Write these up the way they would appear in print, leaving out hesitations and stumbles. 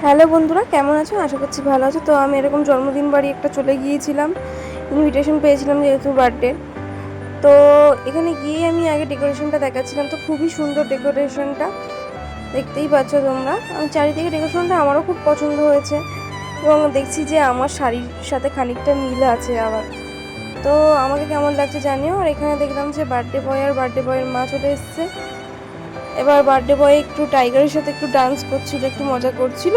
Hello বন্ধুরা, কেমন আছো? আশা করছি ভালো আছো। তো আমি এরকম জন্মদিন বাড়ি একটা চলে গিয়েছিলাম, ইনভিটেশন পেয়েছিলাম যেহেতু বার্থডে। তো এখানে গিয়ে আমি আগে ডেকোরেশনটা দেখাচ্ছিলাম, তো খুবই সুন্দর ডেকোরেশনটা, দেখতেই পাচ্ছ তোমরা। আমি চারিদিকে ডেকোরেশনটা আমারও খুব পছন্দ হয়েছে এবং দেখছি যে আমার শাড়ির সাথে খানিকটা মিল আছে আবার। তো আমাকে কেমন লাগছে জানিও। আর এখানে দেখলাম যে বার্থডে বয় আর বার্থডে বয়ের মা চলে এসছে। এবার বার্থডে বয় একটু টাইগারের সাথে একটু ডান্স করছিল, একটু মজা করছিল।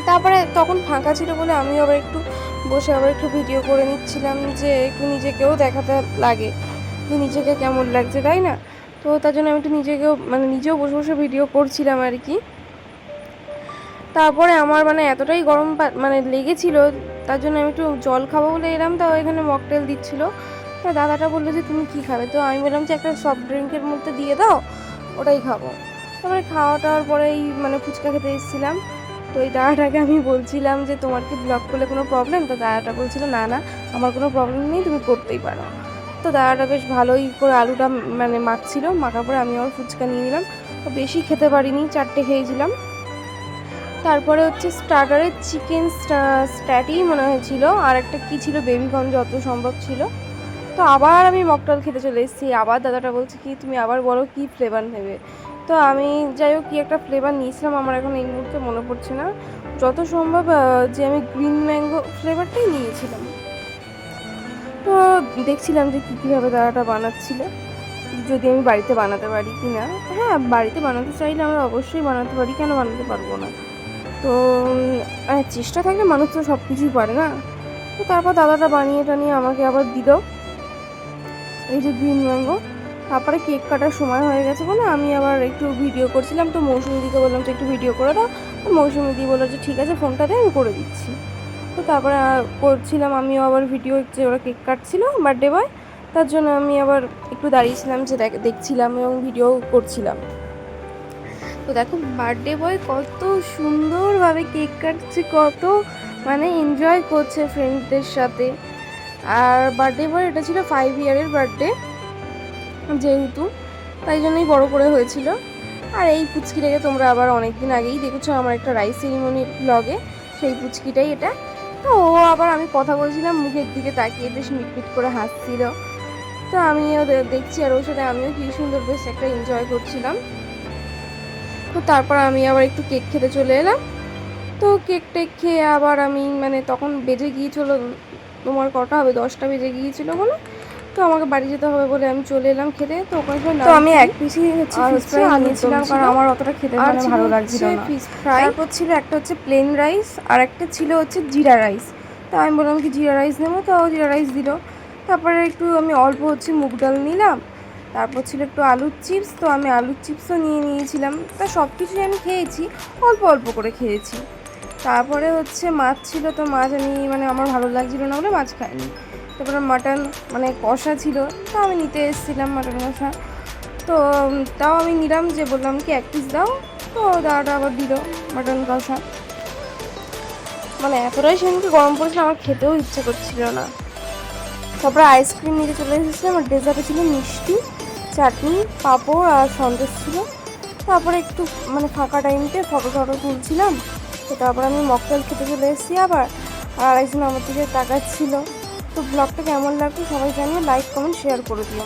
তারপরে তখন ফাঁকা ছিল বলে আমি আবার একটু বসে আবার একটু ভিডিও করে নিচ্ছিলাম, যে একটু নিজেকেও দেখাতে লাগে যে নিজেকে কেমন লাগছে, তাই না? তো তার জন্য আমি একটু নিজেকেও নিজেও বসে বসে ভিডিও করছিলাম আর কি। তারপরে আমার এতটাই গরম লেগেছিল, তার জন্য আমি একটু জল খাবো বলে এলাম। তাও এখানে মকটেল দিচ্ছিল। তো দাদাটা বললো যে তুমি কি খাবে, তো আমি বললাম যে একটা সফট ড্রিঙ্কের মধ্যে দিয়ে দাও, ওটাই খাবো। তারপরে খাওয়া টাওয়ার পরেই ফুচকা খেতে এসেছিলাম। তো এই দাদাটাকে আমি বলছিলাম যে তোমার কি ব্লগ করলে কোনো প্রবলেম? তো দাদাটা বলছিল না না, আমার কোনো প্রবলেম নেই, তুমি করতেই পারো। তো দাদাটা বেশ ভালোই করে আলুটা মাখছিল, মাখার পরে আমি আমার ফুচকা নিয়ে নিলাম। তো বেশি খেতে পারিনি, 4টে খেয়েছিলাম। তারপরে হচ্ছে স্টার্টারে চিকেন স্ট্যাটি মনে হয়েছিল, আর একটা কী ছিল, বেবিকর্ন যত সম্ভব ছিল। তো আবার আমি মকটেল খেতে চলে এসেছি। আবার দাদাটা বলছে কি তুমি আবার বলো কী ফ্লেভার নেবে। তো আমি যাই হোক কী একটা ফ্লেভার নিয়েছিলাম, আমার এখন এই মুহূর্তে মনে পড়ছে না। যত সম্ভব যে আমি গ্রিন ম্যাঙ্গো ফ্লেভারটাই নিয়েছিলাম। তো দেখছিলাম যে কীভাবে দাদাটা বানাচ্ছিল, যদি আমি বাড়িতে বানাতে পারি কি না। হ্যাঁ, বাড়িতে বানাতে চাইলে আমরা অবশ্যই বানাতে পারি, কেন বানাতে পারবো না। তো চেষ্টা থাকলে মানুষ তো সব কিছুই পারে না। তো তারপর দাদাটা বানিয়ে টানিয়ে আমাকে আবার দিল এই যে গ্রিন ম্যাঙ্গো। তারপরে কেক কাটার সময় হয়ে গেছে বলে আমি আবার একটু ভিডিও করছিলাম। তো মৌসুমিদিকে বললাম যে একটু ভিডিও করে দাও। তো মৌসুমিদি বললো যে ঠিক আছে, ফোনটা দিয়ে আমি করে দিচ্ছি। তো তারপরে করছিলাম আমিও আবার ভিডিও, যে ওরা কেক কাটছিল বার্থডে বয়, তার জন্য আমি আবার একটু দাঁড়িয়েছিলাম, যে দেখছিলাম এবং ভিডিও করছিলাম। তো দেখো বার্থডে বয় কত সুন্দরভাবে কেক কাটছে, কত এনজয় করছে ফ্রেন্ডদের সাথে। আর বার্থডে বয় এটা ছিল 5 ইয়ারের বার্থডে যেহেতু, তাই জন্যই বড় করে হয়েছিল। আর এই পুচকিটাকে তোমরা আবার অনেক দিন আগেই দেখেছো আমার একটা রাইস সেরিমনির ব্লগে, সেই পুচকিটাই এটা। তো ও আবার, আমি কথা বলছিলাম মুখের দিকে তাকিয়ে বেশ মিটমিট করে হাসছিল। তো আমিও দেখছি আর ওর সাথে আমিও কি সুন্দর বেশ একটা এনজয় করছিলাম। তো তারপর আমি আবার একটু কেক খেতে চলে এলাম। তো কেক টেক খেয়ে আবার আমি তখন বেজে গিয়েছিলো, তোমার কটা হবে, 10টা বেজে গিয়েছিলো বলে। তো আমাকে বাড়ি যেতে হবে বলে আমি চলে এলাম খেতে। তো ওখানে তো আমি এক পিসই হচ্ছে ফিশ ফ্রাই নিয়েছিলাম, কারণ আমার অতটা খেতে ভালো লাগছিল না। ফিশ ফ্রাই, তারপর ছিল একটা হচ্ছে প্লেন রাইস, আর একটা ছিল হচ্ছে জিরা রাইস। তো আমি বললাম কি জিরা রাইস নেবো, তো জিরা রাইস দিল। তারপরে একটু আমি অল্প হচ্ছে মুগ ডাল নিলাম। তারপর ছিল একটু আলুর চিপস, তো আমি আলুর চিপসও নিয়েছিলাম। তা সব কিছুই আমি খেয়েছি, অল্প অল্প করে খেয়েছি। তারপরে হচ্ছে মাছ ছিল, তো মাছ আমি আমার ভালো লাগছিল না বলে মাছ খাইনি। তারপরে মাটন কষা ছিল, তো আমি নিতে এসেছিলাম মাটন কষা। তো তাও আমি নিলাম, যে বললাম কি 1 পিস দাও। তো দাদাটা আবার দিল মাটন কষা। এতটাই সেদিনকে গরম পড়েছিল, আমার খেতেও ইচ্ছে করছিল না। তারপরে আইসক্রিম নিতে চলে এসেছিলাম, আর ডেজার্টে ছিল মিষ্টি, চাটনি, পাঁপড় আর সন্দেশ ছিল। তারপরে একটু ফাঁকা টাইমতে ফটো তুলছিলাম। তো তারপর আমি মকটেল খেতে চলে এসেছি আবার, আর আরেকজন আমার দিকে তাকাচ্ছিল। তো ব্লগটা কেমন লাগলো সবাই জানিয়ে লাইক কমেন্ট শেয়ার করে দিও।